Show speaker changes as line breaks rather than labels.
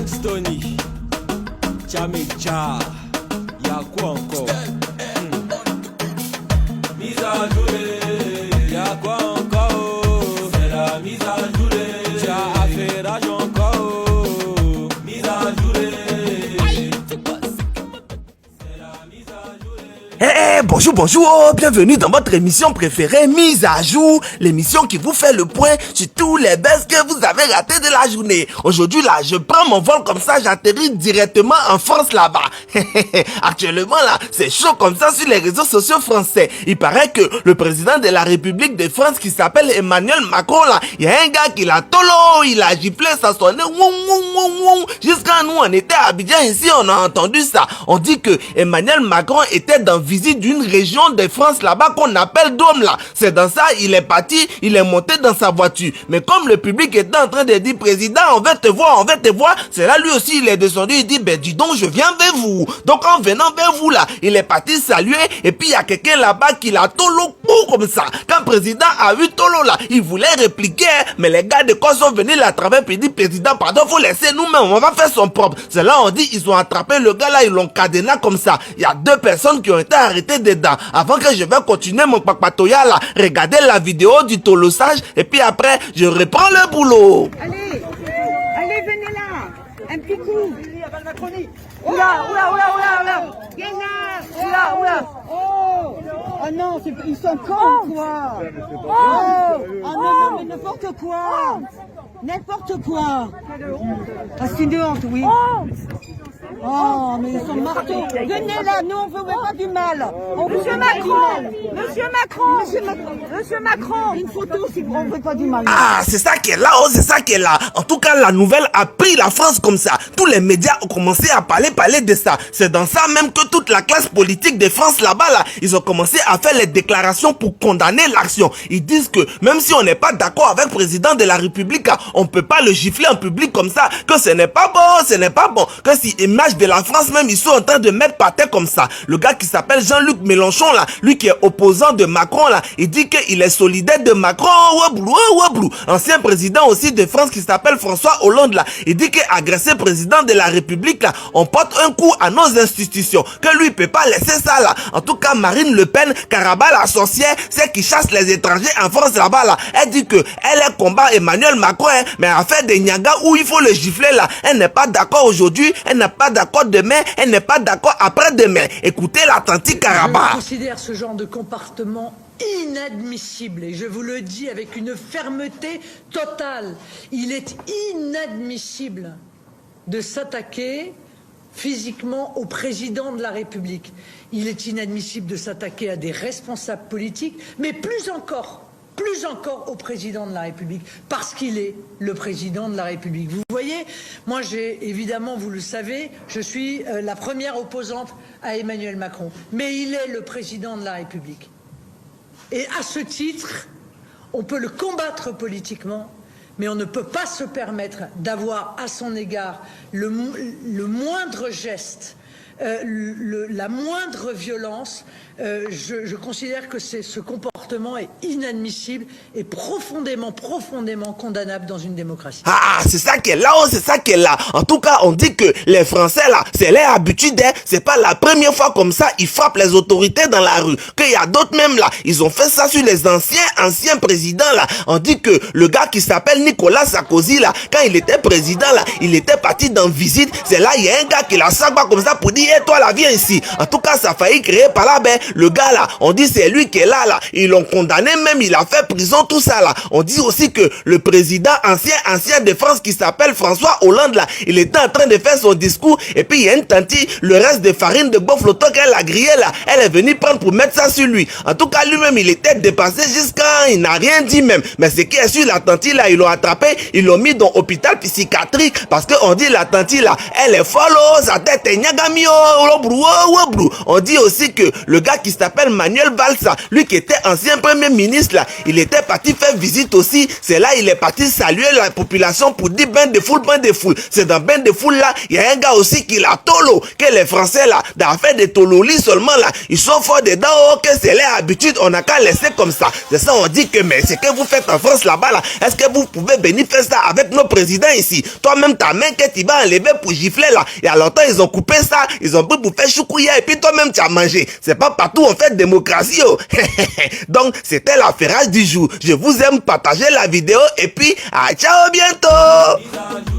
Stony, Tchamecha, y'a quoi encore? Mise à jour, y'a quoi encore? C'est la mise à jour, t'as affaire encore. Mise à jour,
Bonjour, bienvenue dans votre émission préférée Mise à jour, l'émission qui vous fait le point sur tous les baisses que vous avez ratés de la journée. Aujourd'hui là, je prends mon vol comme ça, j'atterris directement en France là-bas. Actuellement là, c'est chaud comme ça sur les réseaux sociaux français. Il paraît que le président de la République de France qui s'appelle Emmanuel Macron là, il y a un gars qui l'a tolo, il a giflé, ça sonnait jusqu'à nous on était à Abidjan ici, on a entendu ça. On dit que Emmanuel Macron était dans visite d'une région de France là-bas qu'on appelle Dôme là. C'est dans ça, il est parti, il est monté dans sa voiture. Mais comme le public était en train de dire, président, on veut te voir, c'est là lui aussi, il est descendu, il dit, ben dis donc, je viens vers vous. Donc en venant vers vous là, il est parti saluer, et puis il y a quelqu'un là-bas qui l'a tolo comme ça. Quand le président a vu tolo là, il voulait répliquer, mais les gars de quoi sont venus là à travers, puis il dit, président, pardon, faut laisser nous-mêmes, on va faire son propre. C'est là on dit, ils ont attrapé le gars là, ils l'ont cadené comme ça. Il y a 2 personnes qui ont été arrêtées dedans. Avant que je vais continuer mon papatoya là, regardez la vidéo du tolossage et puis après je reprends le boulot.
Allez, venez là. Un petit coup.
Oula.
Oh non, ils sont cons quoi. Non, mais n'importe quoi. N'importe quoi. Ah, c'est une honte, oui. Oh, mais ils sont marteaux. Venez là, nous on veut pas du mal. Monsieur Macron. Une photo si on veut pas du mal.
Ah, c'est ça qui est là, c'est ça qui est là. En tout cas, la nouvelle a pris la France comme ça. Tous les médias ont commencé à parler de ça. C'est dans ça même que toute la classe politique de France là-bas, là, ils ont commencé à faire les déclarations pour condamner l'action. Ils disent que même si on n'est pas d'accord avec le président de la République, on peut pas le gifler en public comme ça, que ce n'est pas bon, que si image de la France même, ils sont en train de mettre par terre comme ça. Le gars qui s'appelle Jean-Luc Mélenchon là, lui qui est opposant de Macron là, il dit qu'il est solidaire de Macron, ancien président aussi de France qui s'appelle François Hollande là, il dit qu'agresser président de la République là, on porte un coup à nos institutions, que lui peut pas laisser ça là. En tout cas, Marine Le Pen, Caraba la sorcière, celle qui chasse les étrangers en France là-bas là, elle dit que elle combat Emmanuel Macron, mais à faire des Niaga où il faut le gifler là, elle n'est pas d'accord aujourd'hui, elle n'est pas d'accord demain, elle n'est pas d'accord après-demain. Écoutez la tante Caraba.
Je considère ce genre de comportement inadmissible et je vous le dis avec une fermeté totale. Il est inadmissible de s'attaquer physiquement au président de la République. Il est inadmissible de s'attaquer à des responsables politiques, mais plus encore au président de la République, parce qu'il est le président de la République. Vous voyez, moi évidemment, vous le savez, je suis la première opposante à Emmanuel Macron, mais il est le président de la République. Et à ce titre, on peut le combattre politiquement, mais on ne peut pas se permettre d'avoir à son égard le moindre geste, la moindre violence. Je considère que ce comportement est inadmissible et profondément condamnable dans une démocratie.
Ah, c'est ça qui est là, c'est ça qui est là. En tout cas, on dit que les Français là, c'est leur habitude, c'est pas la première fois comme ça, ils frappent les autorités dans la rue. Qu'il y a d'autres même là, ils ont fait ça sur les anciens présidents là. On dit que le gars qui s'appelle Nicolas Sarkozy là, quand il était président là, il était parti dans visite. C'est là, il y a un gars qui l'a sac comme ça pour dire, hey, toi là, viens ici. En tout cas, ça a failli créer par là, ben, le gars là, on dit c'est lui qui est là, ils l'ont condamné même, il a fait prison, tout ça là. On dit aussi que le président ancien de France qui s'appelle François Hollande là, il était en train de faire son discours et puis il y a une tante, le reste de farine de bœuf flottant qu'elle a grillé là, elle est venue prendre pour mettre ça sur lui. En tout cas, lui-même, il était dépassé jusqu'à, il n'a rien dit même. Mais ce qui est sûr, la tante là, ils l'ont attrapé, ils l'ont mis dans l'hôpital psychiatrique parce que on dit la tante là, elle est folle, sa tête est niagamio. On dit aussi que le gars qui s'appelle Manuel Valls, lui qui était ancien premier ministre là, il était parti faire visite aussi. C'est là il est parti saluer la population pour dire bain de foule. C'est dans bain de foule là, il y a un gars aussi qui l'a tolo, que les Français là, d'affaire de tololi seulement là, ils sont forts dedans, que c'est leur habitude, on n'a qu'à laisser comme ça. C'est ça on dit que mais c'est que vous faites en France là-bas là, est-ce que vous pouvez venir faire ça avec nos présidents ici? Toi-même ta main que tu vas enlever pour gifler là, il y a longtemps ils ont coupé ça, ils ont pris pour faire choukouya et puis toi-même tu as mangé. C'est pas partout on fait démocratie oh. Donc c'était l'affairage du jour. Je vous aime, partagez la vidéo et puis à ciao bientôt.